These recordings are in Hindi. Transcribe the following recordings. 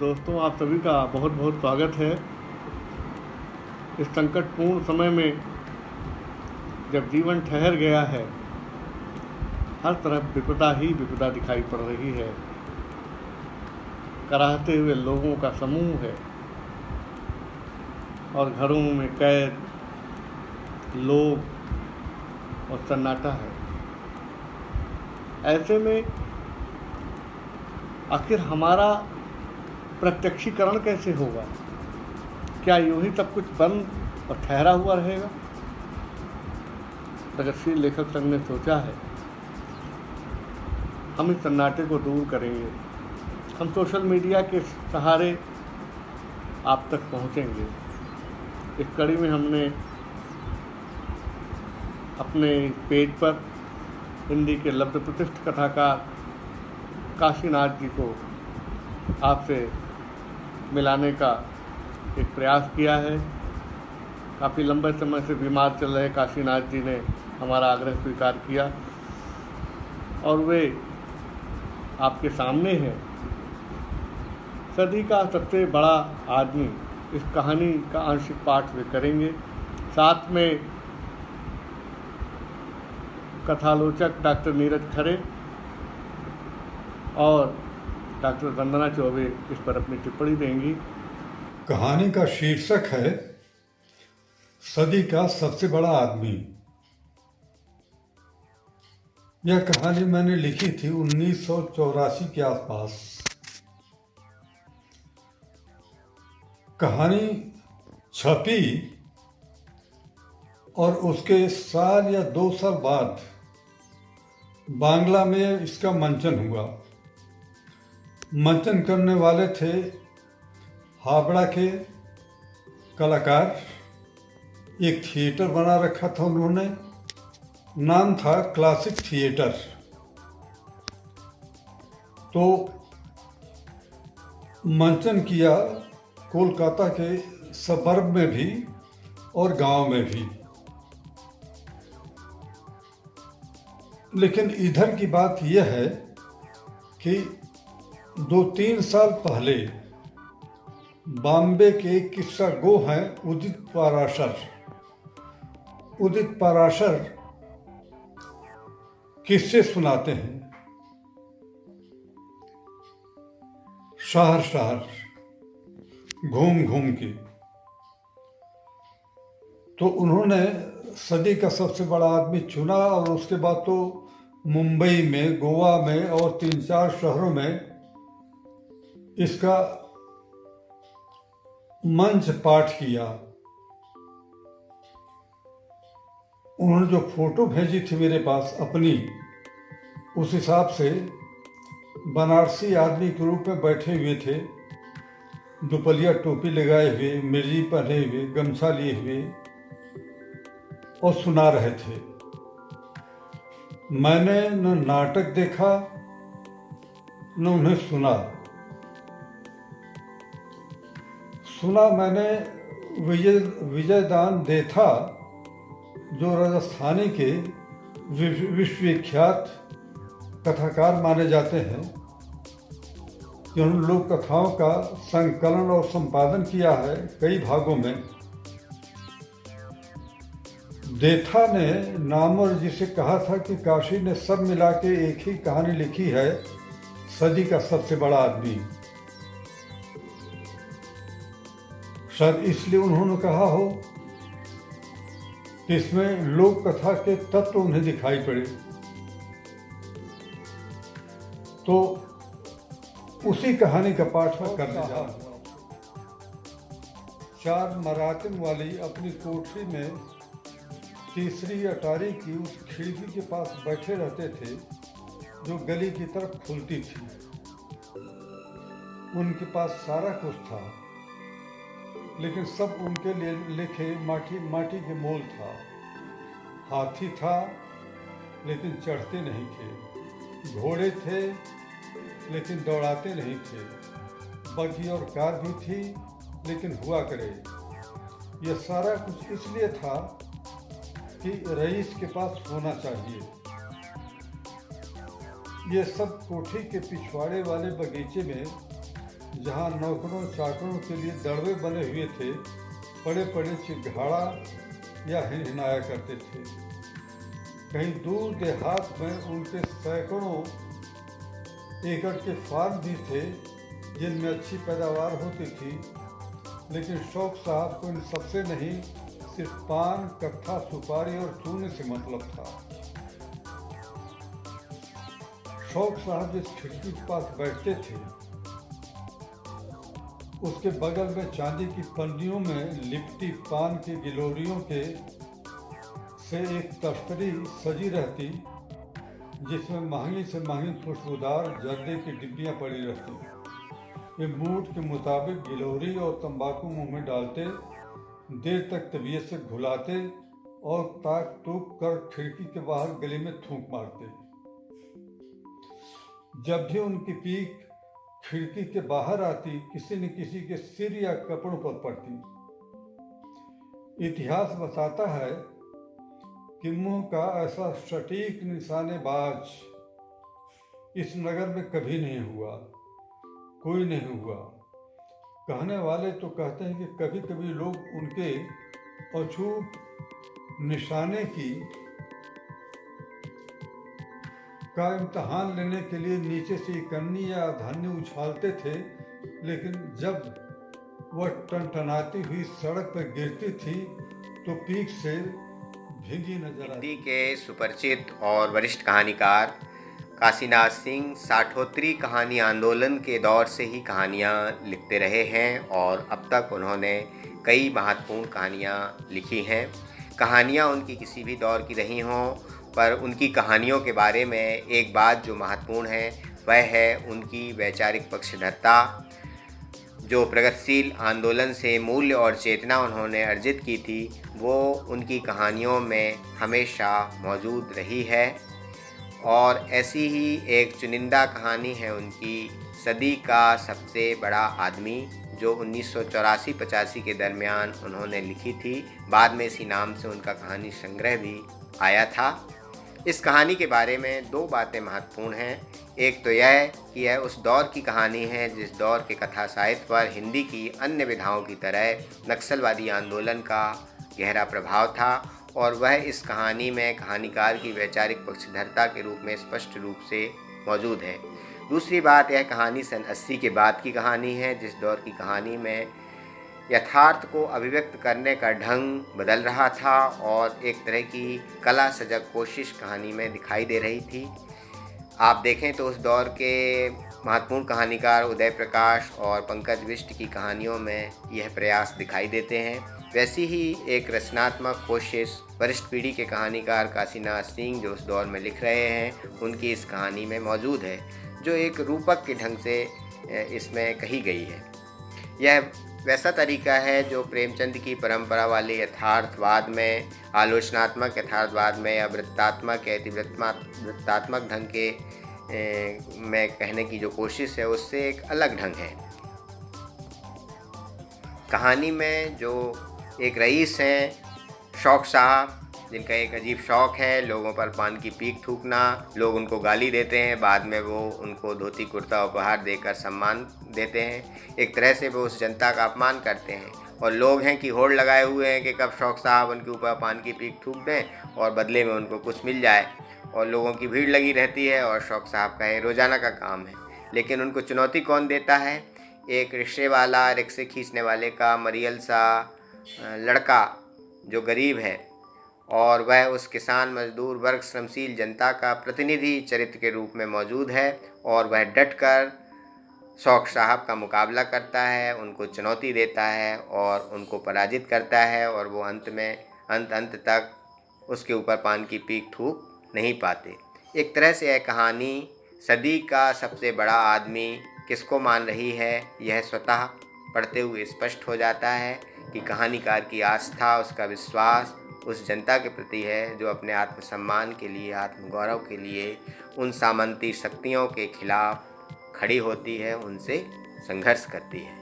दोस्तों, आप सभी का बहुत बहुत स्वागत है। इस संकटपूर्ण समय में जब जीवन ठहर गया है, हर तरफ विपदा ही विपदा दिखाई पड़ रही है। कराहते हुए लोगों का समूह है और घरों में कैद लोग और सन्नाटा है। ऐसे में आखिर हमारा प्रत्यक्षीकरण कैसे होगा? क्या यूं ही सब कुछ बंद और ठहरा हुआ रहेगा? प्रगतिशील लेखक संघ ने सोचा है, हम इस सन्नाटे को दूर करेंगे। हम सोशल मीडिया के सहारे आप तक पहुंचेंगे। इस कड़ी में हमने अपने पेज पर हिंदी के लब्ध प्रतिष्ठ कथाकार काशीनाथ जी को आपसे मिलाने का एक प्रयास किया है। काफ़ी लंबे समय से बीमार चल रहे काशीनाथ जी ने हमारा आग्रह स्वीकार किया और वे आपके सामने हैं। सदी का सबसे बड़ा आदमी, इस कहानी का आंशिक पाठ वे करेंगे। साथ में कथालोचक डॉक्टर नीरज खरे और डॉक्टर वंदना चौबे इस पर अपनी टिप्पणी देंगी। कहानी का शीर्षक है सदी का सबसे बड़ा आदमी। यह कहानी मैंने लिखी थी 1984 के आसपास। कहानी छपी और उसके साल या 2 साल बाद बांग्ला में इसका मंचन हुआ। मंचन करने वाले थे हावड़ा के कलाकार। एक थिएटर बना रखा था उन्होंने, नाम था क्लासिक थिएटर। तो मंचन किया कोलकाता के सबर्ब में भी और गांव में भी। लेकिन इधर की बात यह है कि 2-3 साल पहले बॉम्बे के किस्सा गो हैं उदित पाराशर। उदित पाराशर किस्से सुनाते हैं शहर शहर घूम घूम के। तो उन्होंने सदी का सबसे बड़ा आदमी चुना और उसके बाद तो मुंबई में, गोवा में और 3-4 शहरों में इसका मंच पाठ किया। उन्होंने जो फोटो भेजी थी मेरे पास अपनी, उस हिसाब से बनारसी आदमी के रूप में बैठे हुए थे, दुपलिया टोपी लगाए हुए, मिर्जी पहने हुए, गमछा लिए हुए और सुना रहे थे। मैंने न नाटक देखा न उन्हें सुना मैंने विजयदान देथा, जो राजस्थानी के विश्वविख्यात कथाकार माने जाते हैं। जिन्होंने लोक कथाओं का संकलन और संपादन किया है कई भागों में। देथा ने नामवर जी से कहा था कि काशी ने सब मिला के एक ही कहानी लिखी है, सदी का सबसे बड़ा आदमी। शायद इसलिए उन्होंने कहा हो कि इसमें लोक कथा के तत्व उन्हें दिखाई पड़े। तो उसी कहानी का पाठ मैं करने जा रहा हूं। 4 मरातिन वाली अपनी कोठरी में तीसरी अटारी की उस खिड़की के पास बैठे रहते थे जो गली की तरफ खुलती थी। उनके पास सारा कुछ था, लेकिन सब उनके लिए लिखे माटी के मोल था। हाथी था लेकिन चढ़ते नहीं थे, घोड़े थे लेकिन दौड़ाते नहीं थे, बग्गी और कार भी थी लेकिन हुआ करे। यह सारा कुछ इसलिए था कि रईस के पास होना चाहिए। ये सब कोठी के पिछवाड़े वाले बगीचे में जहाँ नौकरों चाकरों के लिए दड़बे बने हुए थे, बड़े बड़े चिगहाड़ा या हिनहिनाया करते थे। कहीं दूर देहात में उनके सैकड़ों एकड़ के फार्म भी थे जिनमें अच्छी पैदावार होती थी, लेकिन शौक साहब को इन सबसे नहीं, सिर्फ पान, कट्ठा, सुपारी और चूने से मतलब था। शौक साहब जिस खिड़की के पास बैठते थे, उसके बगल में चांदी की पन्नियों में लिपटी पान की गिलोरियों के से एक तख्तरी सजी रहती, जिसमें महंगी से महंगी खुशबूदार जर्दे की डिब्बियाँ पड़ी रहती। वे मूड के मुताबिक गिलोरी और तंबाकू मुंह में डालते, देर तक तबीयत से घुलाते और ताक तूक कर खिड़की के बाहर गली में थूक मारते। जब भी उनकी पीक खिड़की के बाहर आती, किसी न किसी के सिर या कपड़ों पर पड़ती। इतिहास बताता है कि मुंह का ऐसा सटीक निशानेबाज इस नगर में कभी नहीं हुआ, कोई नहीं हुआ। कहने वाले तो कहते हैं कि कभी कभी लोग उनके अछूत निशाने का इम्तहान लेने के लिए नीचे से इकन्नी या धान्य उछालते थे, लेकिन जब वह टनटनाती हुई सड़क पर गिरती थी तो पीक से भीगी नजर आती। हिंदी के सुपरिचित और वरिष्ठ कहानीकार काशीनाथ सिंह साठोत्तरी कहानी आंदोलन के दौर से ही कहानियाँ लिखते रहे हैं और अब तक उन्होंने कई महत्वपूर्ण कहानियाँ लिखी हैं। कहानियाँ उनकी किसी भी दौर की रही हों, पर उनकी कहानियों के बारे में एक बात जो महत्वपूर्ण है वह है उनकी वैचारिक पक्षधरता। जो प्रगतिशील आंदोलन से मूल्य और चेतना उन्होंने अर्जित की थी, वो उनकी कहानियों में हमेशा मौजूद रही है। और ऐसी ही एक चुनिंदा कहानी है उनकी, सदी का सबसे बड़ा आदमी, जो 1984-85 के दरमियान उन्होंने लिखी थी। बाद में इसी नाम से उनका कहानी संग्रह भी आया था। इस कहानी के बारे में दो बातें महत्वपूर्ण हैं। एक तो यह कि यह उस दौर की कहानी है जिस दौर के कथा साहित्य पर हिंदी की अन्य विधाओं की तरह नक्सलवादी आंदोलन का गहरा प्रभाव था, और वह इस कहानी में कहानीकार की वैचारिक पक्षधरता के रूप में स्पष्ट रूप से मौजूद है। दूसरी बात, यह कहानी सन 80 के बाद की कहानी है, जिस दौर की कहानी में यथार्थ को अभिव्यक्त करने का ढंग बदल रहा था और एक तरह की कला सजग कोशिश कहानी में दिखाई दे रही थी। आप देखें तो उस दौर के महत्वपूर्ण कहानीकार उदय प्रकाश और पंकज बिष्ट की कहानियों में यह प्रयास दिखाई देते हैं। वैसी ही एक रचनात्मक कोशिश वरिष्ठ पीढ़ी के कहानीकार काशीनाथ सिंह जो उस दौर में लिख रहे हैं, उनकी इस कहानी में मौजूद है, जो एक रूपक के ढंग से इसमें कही गई है। यह वैसा तरीका है जो प्रेमचंद की परंपरा वाले यथार्थवाद में, आलोचनात्मक यथार्थवाद में या वृत्तात्मक या वृत्तात्मक ढंग के में कहने की जो कोशिश है, उससे एक अलग ढंग है। कहानी में जो एक रईस हैं शौक साहब, जिनका एक अजीब शौक़ है लोगों पर पान की पीक थूकना। लोग उनको गाली देते हैं, बाद में वो उनको धोती कुर्ता उपहार देकर सम्मान देते हैं। एक तरह से वो उस जनता का अपमान करते हैं, और लोग हैं कि होड़ लगाए हुए हैं कि कब शौक साहब उनके ऊपर पान की पीक थूक दें और बदले में उनको कुछ मिल जाए। और लोगों की भीड़ लगी रहती है और शौक साहब का ये रोज़ाना का काम है। लेकिन उनको चुनौती कौन देता है? एक रिक्शे वाला, रिक्शे खींचने वाले का मरियल सा लड़का जो गरीब है, और वह उस किसान मजदूर वर्ग श्रमशील जनता का प्रतिनिधि चरित्र के रूप में मौजूद है, और वह डटकर शौक साहब का मुकाबला करता है, उनको चुनौती देता है और उनको पराजित करता है, और वो अंत तक उसके ऊपर पान की पीक थूक नहीं पाते। एक तरह से यह कहानी सदी का सबसे बड़ा आदमी किसको मान रही है, यह स्वतः पढ़ते हुए स्पष्ट हो जाता है कि कहानीकार की आस्था, उसका विश्वास उस जनता के प्रति है जो अपने आत्मसम्मान के लिए, आत्मगौरव के लिए उन सामंती शक्तियों के खिलाफ खड़ी होती है, उनसे संघर्ष करती है।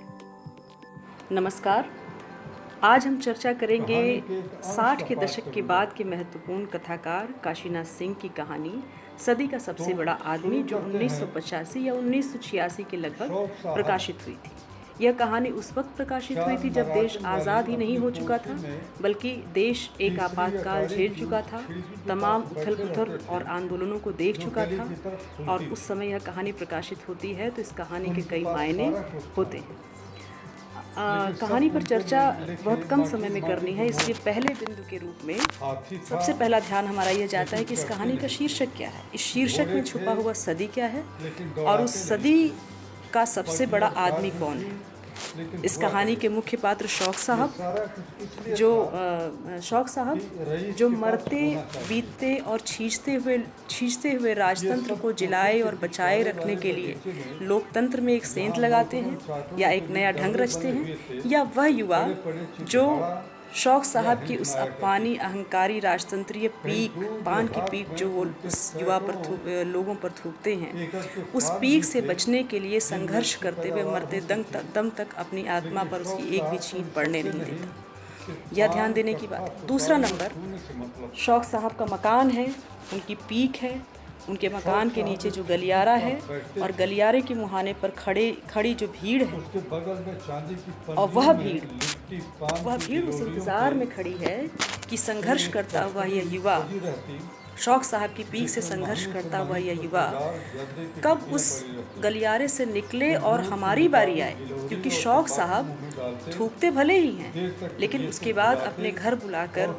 नमस्कार, आज हम चर्चा करेंगे कहानी के एक अंश 60 का के पाठ दशक के करूंगा। बाद के महत्वपूर्ण कथाकार काशीनाथ सिंह की कहानी सदी का सबसे तो बड़ा आदमी, जो शुरू करते हैं 1985 या 1986 के लगभग शौक साहब। प्रकाशित हुई थी। यह कहानी उस वक्त प्रकाशित हुई थी जब देश आज़ाद ही नहीं हो चुका था, बल्कि देश एक आपातकाल झेल चुका था, तमाम उथल पुथल और आंदोलनों को देख चुका था। और उस समय यह कहानी प्रकाशित होती है तो इस कहानी के कई मायने होते हैं। कहानी पर चर्चा बहुत कम समय में करनी है, इसलिए पहले बिंदु के रूप में सबसे पहला ध्यान हमारा यह जाता है कि इस कहानी का शीर्षक क्या है, इस शीर्षक में छुपा हुआ सदी क्या है और उस सदी का सबसे बड़ा आदमी कौन है। इस कहानी के मुख्य पात्र शौक साहब, शौक साहब जो मरते बीतते और छींचते हुए राजतंत्र को जिलाए और बचाए रखने के लिए लोकतंत्र में एक सेंध लगाते हैं या एक नया ढंग रचते हैं, या वह युवा जो शौक साहब की उस अपमानी अहंकारी राजतंत्रीय पान की पीक जो वो उस युवा पर लोगों पर थूकते हैं, उस पीक से बचने के लिए संघर्ष करते हुए मरते दम तक अपनी आत्मा पर उसकी एक भी छींट पड़ने नहीं देता। यह ध्यान देने की बात। दूसरा नंबर, शौक साहब का मकान है, उनकी पीक है, उनके मकान के नीचे जो गलियारा है और गलियारे के मुहाने पर खड़ी जो भीड़ है, और वह भीड़ उस इंतज़ार में खड़ी है कि संघर्ष करता हुआ यह युवा, शौक साहब की पीक से संघर्ष करता हुआ यह युवा कब उस गलियारे से निकले और हमारी बारी आए, क्योंकि शौक साहब थूकते भले ही हैं, लेकिन उसके बाद अपने घर बुलाकर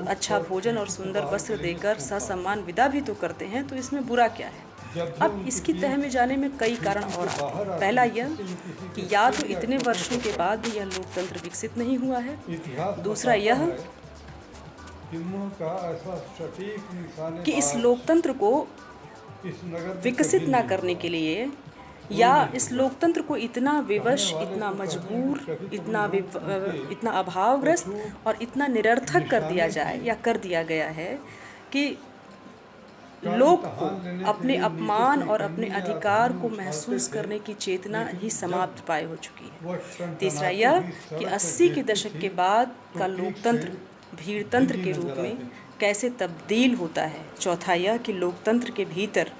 अच्छा भोजन और सुंदर वस्त्र देकर ससम्मान विदा भी तो करते हैं, तो इसमें बुरा क्या है। अब इसकी तह में जाने में कई कारण और आते हैं। पहला यह कि या तो इतने वर्षों के बाद भी यह लोकतंत्र विकसित नहीं हुआ है। दूसरा यह कि इस लोकतंत्र को विकसित ना करने के लिए या इस लोकतंत्र को इतना विवश, इतना मजबूर, इतना अभावग्रस्त और इतना निरर्थक कर दिया जाए या कर दिया गया है कि लोग को अपने अपमान और अपने अधिकार को महसूस करने की चेतना ही समाप्त पाए हो चुकी है। तीसरा यह कि 80 के दशक के बाद का लोकतंत्र भीड़तंत्र के रूप में कैसे तब्दील होता है। चौथा यह कि लोकतंत्र के भीतर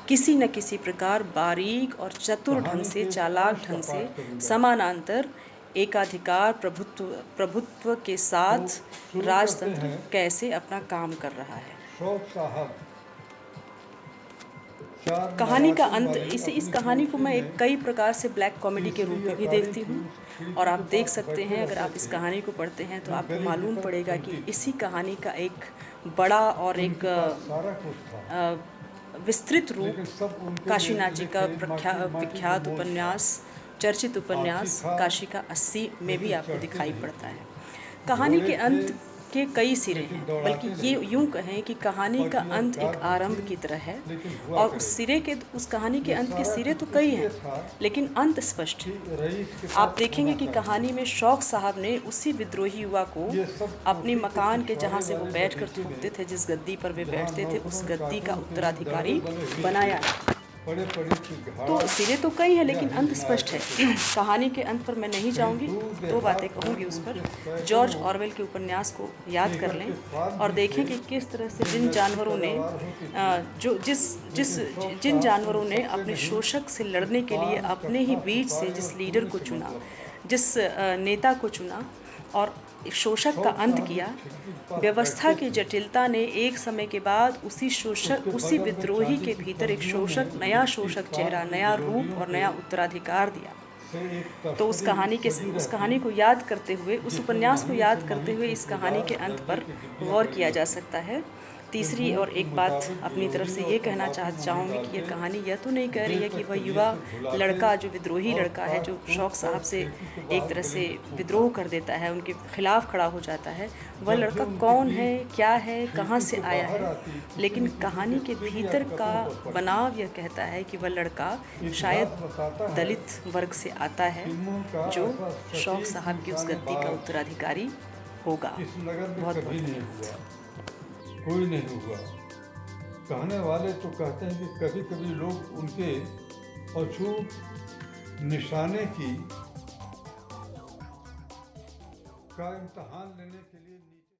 किसी न किसी प्रकार बारीक और चतुर ढंग से, चालाक ढंग से समानांतर एकाधिकार प्रभुत्व के साथ राजतंत्र कैसे अपना काम कर रहा है। कहानी का अंत, इस कहानी को मैं कई प्रकार से ब्लैक कॉमेडी के रूप में भी देखती हूँ, और आप देख सकते हैं, अगर आप इस कहानी को पढ़ते हैं तो आपको मालूम पड़ेगा कि इसी कहानी का एक बड़ा और एक विस्तृत रूप काशीनाथ जी का विख्यात उपन्यास, चर्चित उपन्यास काशी का 80 में भी आपको दिखाई पड़ता है। कहानी के अंत के कई सिरे हैं, बल्कि ये यूं कहें कि कहानी का अंत एक आरंभ की तरह है, और उस कहानी के अंत के सिरे तो कई हैं, लेकिन अंत स्पष्ट है। आप देखेंगे कि कहानी में शौक साहब ने उसी विद्रोही युवा को अपने मकान के, जहाँ से वो बैठकर थूकते थे, जिस गद्दी पर वे बैठते थे, उस गद्दी का उत्तराधिकारी बनाया है। तो सिरे तो कई हैं, लेकिन अंत स्पष्ट है। कहानी के अंत पर मैं नहीं जाऊंगी, दो बातें कहूंगी उस पर। जॉर्ज ऑरवेल के उपन्यास को याद कर लें और देखें कि किस तरह से जिन जानवरों ने अपने शोषक से लड़ने के लिए अपने ही बीच से जिस लीडर को चुना, जिस नेता को चुना और शोषक का अंत किया, व्यवस्था की जटिलता ने एक समय के बाद उसी विद्रोही के भीतर एक नया शोषक चेहरा, नया रूप और नया उत्तराधिकार दिया। तो उस कहानी को याद करते हुए, उस उपन्यास को याद करते हुए इस कहानी के अंत पर गौर किया जा सकता है। तीसरी और एक बात अपनी तरफ से ये कहना चाहूँगी कि यह कहानी यह तो नहीं कह रही है कि वह युवा लड़का, जो विद्रोही लड़का है, जो शौक साहब से एक तरह से विद्रोह कर देता है, उनके खिलाफ खड़ा हो जाता है, वह लड़का कौन है, क्या है, कहाँ से आया है। लेकिन कहानी के भीतर का बनाव यह कहता है कि वह लड़का शायद दलित वर्ग से आता है, जो शौक साहब की उस गद्दी का उत्तराधिकारी होगा। बहुत बहुत धन्यवाद। कोई नहीं हुआ। कहने वाले तो कहते हैं कि कभी कभी लोग उनके अछूत निशाने की का इम्तहान लेने के लिए